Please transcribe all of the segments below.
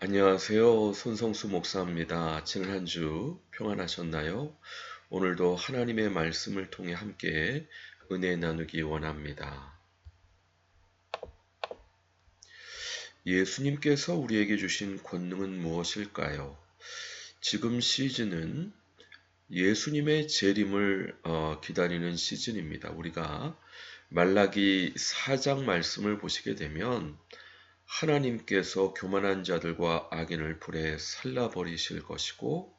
안녕하세요. 손성수 목사입니다. 지난 한 주 평안하셨나요? 오늘도 하나님의 말씀을 통해 함께 은혜 나누기 원합니다. 예수님께서 우리에게 주신 권능은 무엇일까요? 지금 시즌은 예수님의 재림을 기다리는 시즌입니다. 우리가 말라기 4장 말씀을 보시게 되면 하나님께서 교만한 자들과 악인을 불에 살라버리실 것이고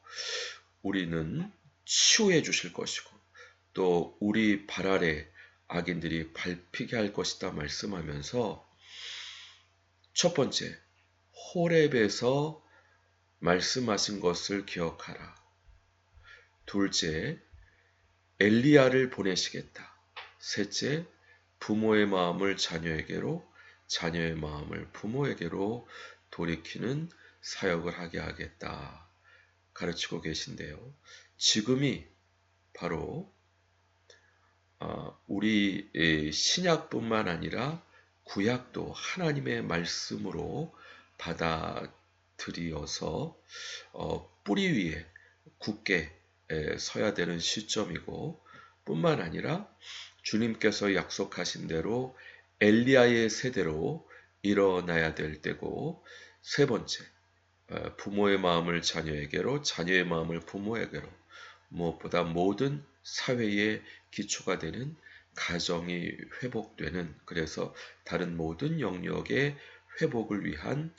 우리는 치유해 주실 것이고 또 우리 발 아래 악인들이 밟히게 할 것이다 말씀하면서 첫 번째 호렙에서 말씀하신 것을 기억하라. 둘째 엘리야를 보내시겠다. 셋째 부모의 마음을 자녀에게로 자녀의 마음을 부모에게로 돌이키는 사역을 하게 하겠다. 가르치고 계신데요. 지금이 바로 우리 신약뿐만 아니라 구약도 하나님의 말씀으로 받아들여서 뿌리 위에 굳게 서야 되는 시점이고 뿐만 아니라 주님께서 약속하신 대로 엘리야의 세대로 일어나야 될 때고 세 번째 부모의 마음을 자녀에게로 자녀의 마음을 부모에게로 무엇보다 모든 사회의 기초가 되는 가정이 회복되는 그래서 다른 모든 영역의 회복을 위한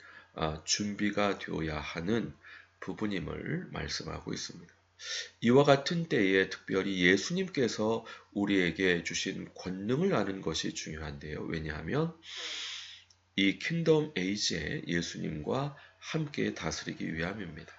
준비가 되어야 하는 부분임을 말씀하고 있습니다. 이와 같은 때에 특별히 예수님께서 우리에게 주신 권능을 아는 것이 중요한데요. 왜냐하면 이 킹덤 에이지에 예수님과 함께 다스리기 위함입니다.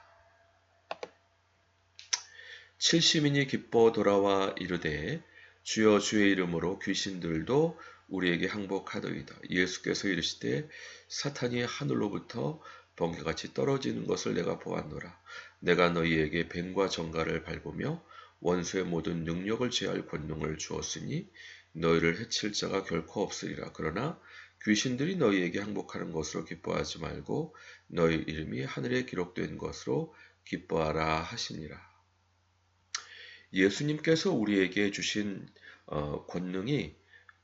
70인이 기뻐 돌아와 이르되 주여 주의 이름으로 귀신들도 우리에게 항복하더이다. 예수께서 이르시되 사탄이 하늘로부터 번개같이 떨어지는 것을 내가 보았노라. 내가 너희에게 뱀과 정갈을 밟으며 원수의 모든 능력을 제할 권능을 주었으니 너희를 해칠 자가 결코 없으리라. 그러나 귀신들이 너희에게 항복하는 것으로 기뻐하지 말고 너희 이름이 하늘에 기록된 것으로 기뻐하라 하시니라. 예수님께서 우리에게 주신 권능이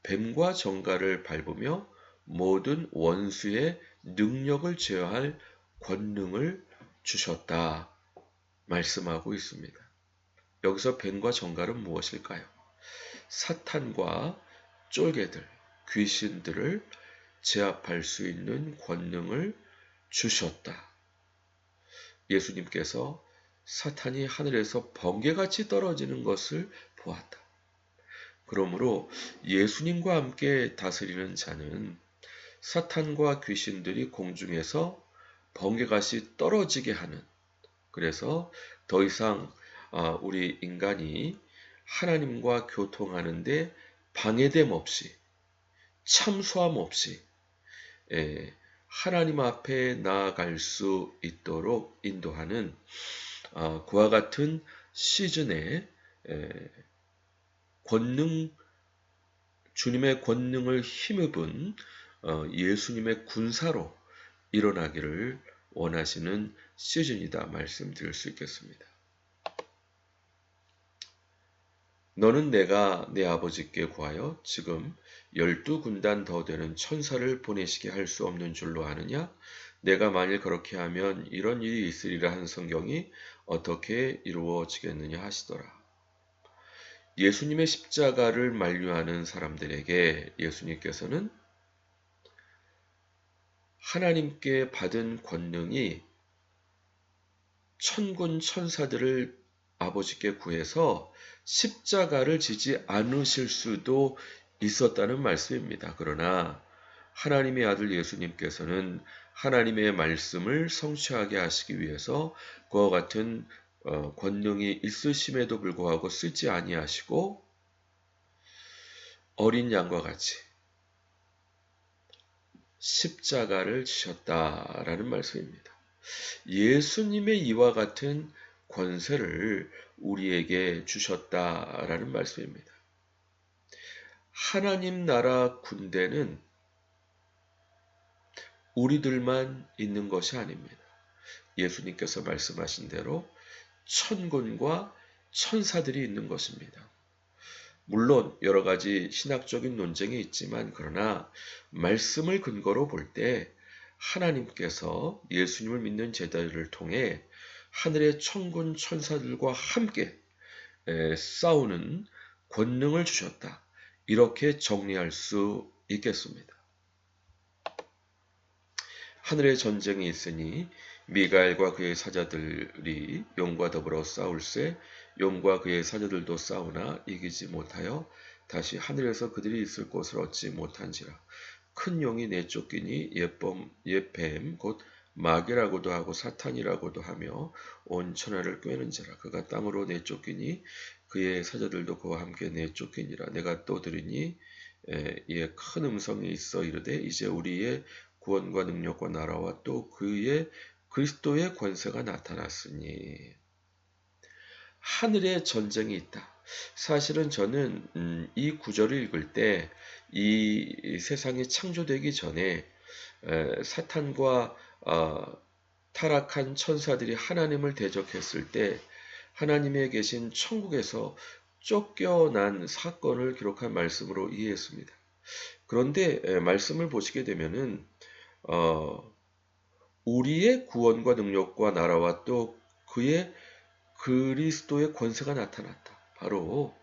뱀과 정갈을 밟으며 모든 원수의 능력을 제어할 권능을 주셨다 말씀하고 있습니다. 여기서 뱀과 정갈은 무엇일까요? 사탄과 쫄개들, 귀신들을 제압할 수 있는 권능을 주셨다. 예수님께서 사탄이 하늘에서 번개같이 떨어지는 것을 보았다. 그러므로 예수님과 함께 다스리는 자는 사탄과 귀신들이 공중에서 번개같이 떨어지게 하는 그래서 더 이상 우리 인간이 하나님과 교통하는데 방해됨 없이 참소함 없이 하나님 앞에 나아갈 수 있도록 인도하는 그와 같은 시즌에 주님의 권능을 힘입은 예수님의 군사로 일어나기를 원하시는 시즌이다 말씀드릴 수 있겠습니다. 너는 내가 내 아버지께 구하여 지금 12군단 더 되는 천사를 보내시게 할 수 없는 줄로 아느냐? 내가 만일 그렇게 하면 이런 일이 있으리라 한 성경이 어떻게 이루어지겠느냐 하시더라. 예수님의 십자가를 만류하는 사람들에게 예수님께서는 하나님께 받은 권능이 천군 천사들을 아버지께 구해서 십자가를 지지 않으실 수도 있었다는 말씀입니다. 그러나 하나님의 아들 예수님께서는 하나님의 말씀을 성취하게 하시기 위해서 그와 같은 권능이 있으심에도 불구하고 쓰지 아니하시고 어린 양과 같이 십자가를 지셨다라는 말씀입니다. 예수님의 이와 같은 권세를 우리에게 주셨다라는 말씀입니다. 하나님 나라 군대는 우리들만 있는 것이 아닙니다. 예수님께서 말씀하신 대로 천군과 천사들이 있는 것입니다. 물론 여러 가지 신학적인 논쟁이 있지만 그러나 말씀을 근거로 볼 때 하나님께서 예수님을 믿는 제자들을 통해 하늘의 천군 천사들과 함께 싸우는 권능을 주셨다. 이렇게 정리할 수 있겠습니다. 하늘의 전쟁이 있으니 미가엘과 그의 사자들이 용과 더불어 싸울세 용과 그의 사자들도 싸우나 이기지 못하여 다시 하늘에서 그들이 있을 곳을 얻지 못한지라. 큰 용이 내쫓기니 옛뱀 곧 마귀라고도 하고 사탄이라고도 하며 온 천하를 꿰는지라. 그가 땅으로 내쫓기니 그의 사자들도 그와 함께 내쫓기니라. 내가 또 들으니 이에 큰 음성이 있어 이르되 이제 우리의 구원과 능력과 나라와 또 그의 그리스도의 권세가 나타났으니. 하늘에 전쟁이 있다. 사실은 저는 이 구절을 읽을 때 이 세상이 창조되기 전에 사탄과 타락한 천사들이 하나님을 대적했을 때 하나님에 계신 천국에서 쫓겨난 사건을 기록한 말씀으로 이해했습니다. 그런데 말씀을 보시게 되면은 우리의 구원과 능력과 나라와 또 그의 그리스도의 권세가 나타났다. 바로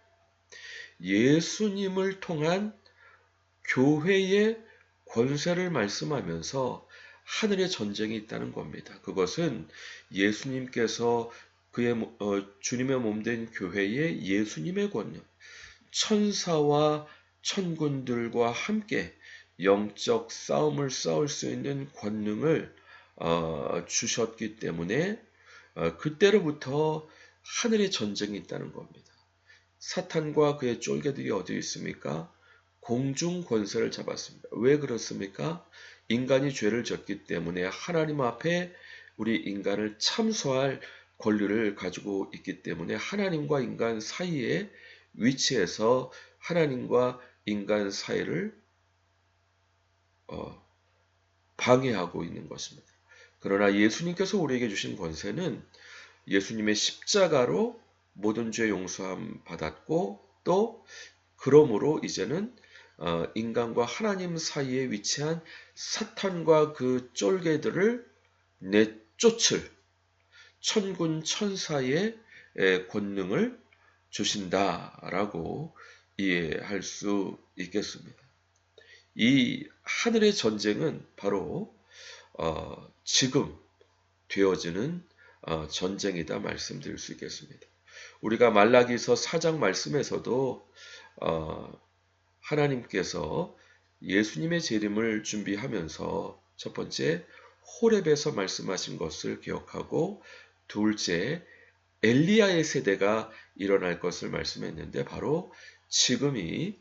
예수님을 통한 교회의 권세를 말씀하면서 하늘의 전쟁이 있다는 겁니다. 그것은 예수님께서 주님의 몸된 교회의 예수님의 권능, 천사와 천군들과 함께 영적 싸움을 싸울 수 있는 권능을 주셨기 때문에 그때로부터 하늘의 전쟁이 있다는 겁니다. 사탄과 그의 쫄개들이 어디 있습니까? 공중 권세를 잡았습니다. 왜 그렇습니까? 인간이 죄를 졌기 때문에 하나님 앞에 우리 인간을 참소할 권리를 가지고 있기 때문에 하나님과 인간 사이에 위치해서 하나님과 인간 사이를 방해하고 있는 것입니다. 그러나 예수님께서 우리에게 주신 권세는 예수님의 십자가로 모든 죄 용서함 받았고 또 그러므로 이제는 인간과 하나님 사이에 위치한 사탄과 그 쫄개들을 내쫓을 천군 천사의 권능을 주신다라고 이해할 수 있겠습니다. 이 하늘의 전쟁은 바로 지금 되어지는 전쟁이다 말씀드릴 수 있겠습니다. 우리가 말라기서 4장 말씀에서도 하나님께서 예수님의 재림을 준비하면서 첫 번째 호렙에서 말씀하신 것을 기억하고 둘째 엘리야의 세대가 일어날 것을 말씀했는데 바로 지금이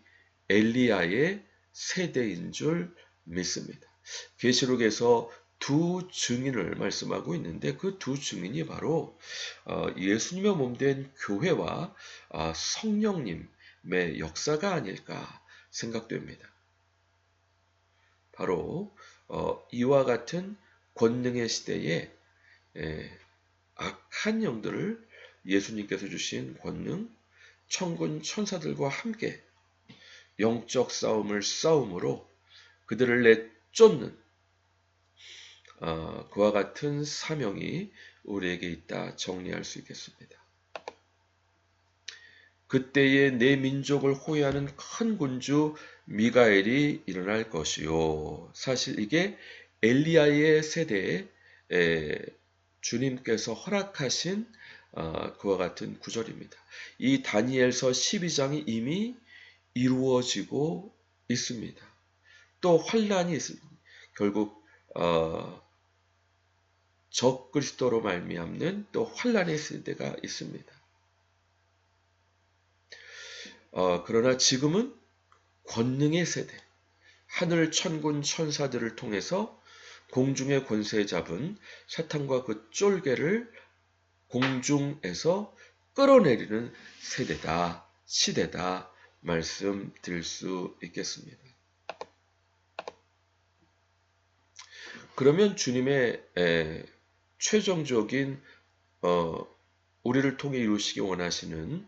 엘리야의 세대인 줄 믿습니다. 계시록에서 두 증인을 말씀하고 있는데 그 두 증인이 바로 예수님의 몸된 교회와 성령님의 역사가 아닐까 생각됩니다. 바로 이와 같은 권능의 시대에 악한 영들을 예수님께서 주신 권능, 천군 천사들과 함께 영적 싸움으로 그들을 내쫓는 그와 같은 사명이 우리에게 있다 정리할 수 있겠습니다. 그때에 내 민족을 호위하는 큰 군주 미가엘이 일어날 것이요. 사실 이게 엘리야의 세대에 주님께서 허락하신 그와 같은 구절입니다. 이 다니엘서 12장이 이미 이루어지고 있습니다. 또 환란이 있습니다. 결국 적그리스도로 말미암는 또 환란의 세대가 있습니다. 그러나 지금은 권능의 세대, 하늘 천군 천사들을 통해서 공중의 권세 잡은 사탄과 그 쫄개를 공중에서 끌어내리는 세대다, 시대다 말씀드릴 수 있겠습니다. 그러면 주님의 최종적인 우리를 통해 이루시기 원하시는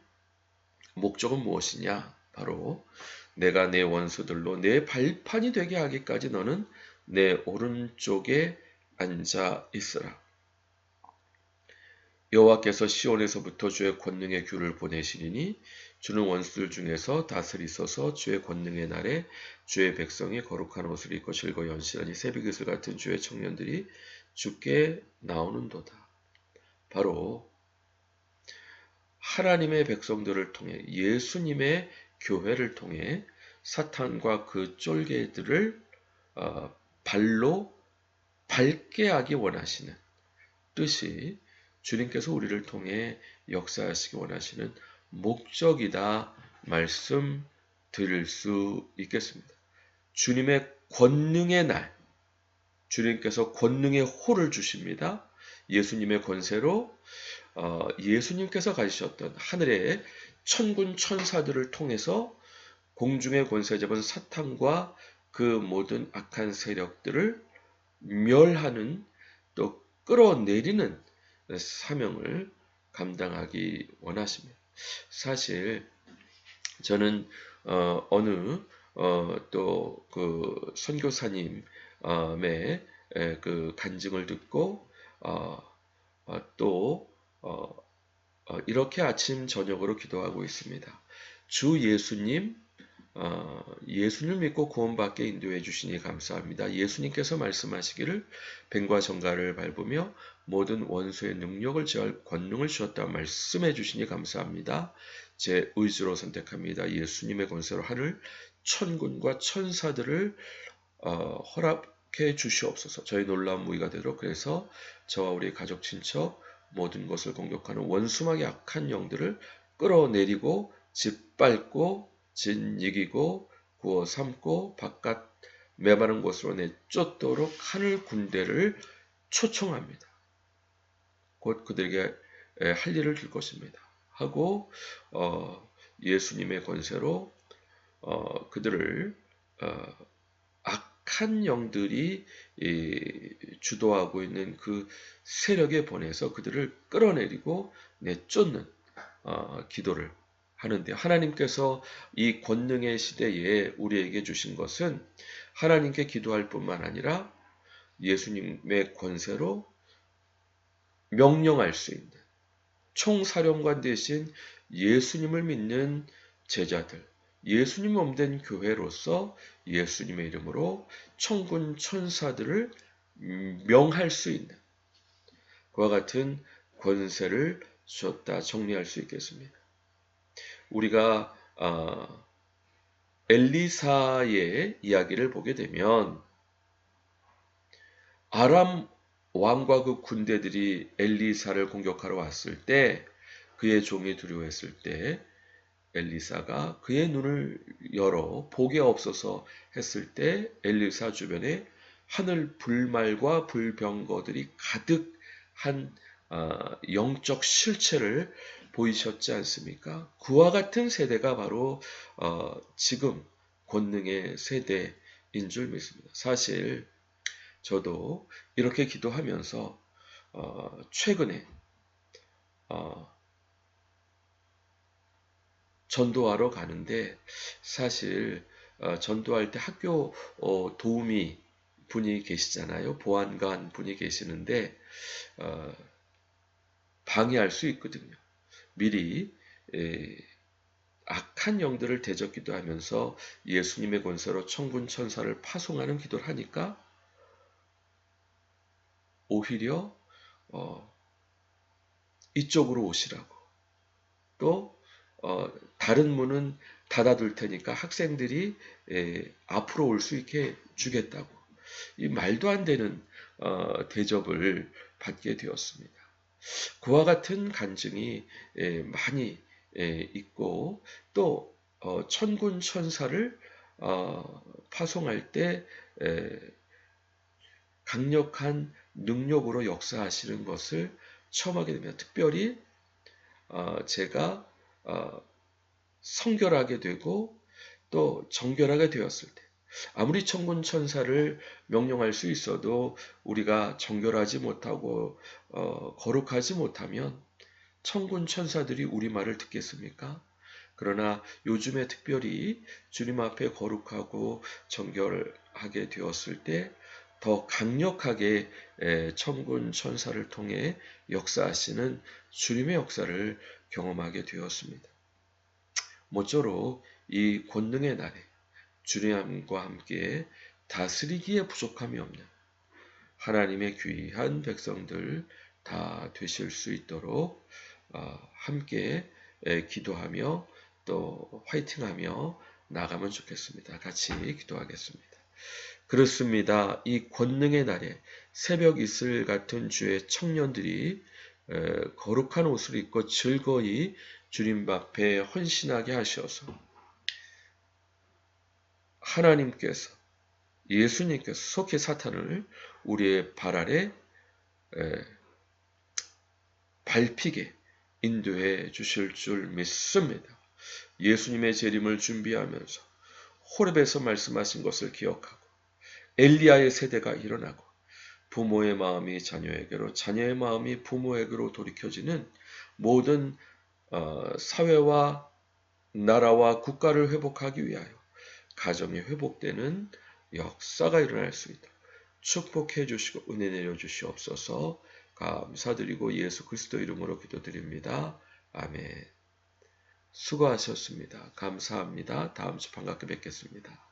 목적은 무엇이냐? 바로 내가 내 원수들로 내 발판이 되게 하기까지 너는 내 오른쪽에 앉아 있으라. 여호와께서 시온에서부터 주의 권능의 규를 보내시리니 주는 원수들 중에서 다스리소서. 주의 권능의 날에 주의 백성이 거룩한 옷을 입고 즐거이 연실하니 새벽이슬 같은 주의 청년들이 주께 나오는도다. 바로 하나님의 백성들을 통해, 예수님의 교회를 통해 사탄과 그 쫄개들을 발로 밟게 하기 원하시는 뜻이 주님께서 우리를 통해 역사하시기 원하시는 목적이다 말씀드릴 수 있겠습니다. 주님의 권능의 날, 주님께서 권능의 호를 주십니다. 예수님의 권세로 예수님께서 가지셨던 하늘의 천군 천사들을 통해서 공중의 권세 잡은 사탄과 그 모든 악한 세력들을 멸하는, 또 끌어내리는 사명을 감당하기 원하십니다. 사실 저는 어느 또 그 선교사님의 그 간증을 듣고 또 이렇게 아침 저녁으로 기도하고 있습니다. 주 예수님, 예수님을 믿고 구원받게 인도해 주시니 감사합니다. 예수님께서 말씀하시기를 뱀과 정갈을 밟으며 모든 원수의 능력을 제할 권능을 주셨다 말씀해 주시니 감사합니다. 제 의지로 선택합니다. 예수님의 권세로 하늘 천군과 천사들을 허락해 주시옵소서. 저희 놀라운 무위가 되도록. 그래서 저와 우리 가족 친척 모든 것을 공격하는 원수막의 악한 영들을 끌어내리고 짓밟고 진이기고 구워 삼고 바깥 메마른 곳으로 내쫓도록 하늘 군대를 초청합니다. 곧 그들에게 할 일을 줄 것입니다. 하고 예수님의 권세로 그들을 악한 영들이 주도하고 있는 그 세력에 보내서 그들을 끌어내리고 내쫓는 기도를 하는데, 하나님께서 이 권능의 시대에 우리에게 주신 것은 하나님께 기도할 뿐만 아니라 예수님의 권세로 명령할 수 있는 총사령관 대신 예수님을 믿는 제자들, 예수님 몸된 교회로서 예수님의 이름으로 천군 천사들을 명할 수 있는 그와 같은 권세를 주었다 정리할 수 있겠습니다. 우리가 엘리사의 이야기를 보게 되면 아람 왕과 그 군대들이 엘리사를 공격하러 왔을 때, 그의 종이 두려워했을 때 엘리사가 그의 눈을 열어 보게 없어서 했을 때 엘리사 주변에 하늘 불말과 불병거들이 가득한 영적 실체를 보이셨지 않습니까? 그와 같은 세대가 바로 지금 권능의 세대인 줄 믿습니다. 사실 저도 이렇게 기도하면서 최근에 전도하러 가는데, 사실 전도할 때 학교 도우미 분이 계시잖아요. 보안관 분이 계시는데 방해할 수 있거든요. 미리 악한 영들을 대적 기도하면서 예수님의 권세로 천군 천사를 파송하는 기도를 하니까 오히려 이쪽으로 오시라고, 또 다른 문은 닫아둘 테니까 학생들이 앞으로 올 수 있게 주겠다고, 이 말도 안 되는 대접을 받게 되었습니다. 그와 같은 간증이 많이 있고, 또 천군 천사를 파송할 때 강력한 능력으로 역사하시는 것을 처음 하게 됩니다. 특별히 제가 성결하게 되고 또 정결하게 되었을 때, 아무리 천군 천사를 명령할 수 있어도 우리가 정결하지 못하고 거룩하지 못하면 천군 천사들이 우리 말을 듣겠습니까? 그러나 요즘에 특별히 주님 앞에 거룩하고 정결하게 되었을 때 더 강력하게 천군 천사를 통해 역사하시는 주님의 역사를 경험하게 되었습니다. 모쪼록 이 권능의 날에 주님과 함께 다스리기에 부족함이 없는 하나님의 귀한 백성들 다 되실 수 있도록 함께 기도하며 또 화이팅하며 나가면 좋겠습니다. 같이 기도하겠습니다. 그렇습니다. 이 권능의 날에 새벽 이슬 같은 주의 청년들이 거룩한 옷을 입고 즐거이 주님 앞에 헌신하게 하셔서 하나님께서 예수님께서 속히 사탄을 우리의 발 아래 밟히게 인도해 주실 줄 믿습니다. 예수님의 재림을 준비하면서 호렙에서 말씀하신 것을 기억하고 엘리야의 세대가 일어나고 부모의 마음이 자녀에게로 자녀의 마음이 부모에게로 돌이켜지는 모든 사회와 나라와 국가를 회복하기 위하여 가정이 회복되는 역사가 일어날 수 있도록 축복해 주시고 은혜 내려 주시옵소서. 감사드리고 예수 그리스도 이름으로 기도드립니다. 아멘. 수고하셨습니다. 감사합니다. 다음 주 반갑게 뵙겠습니다.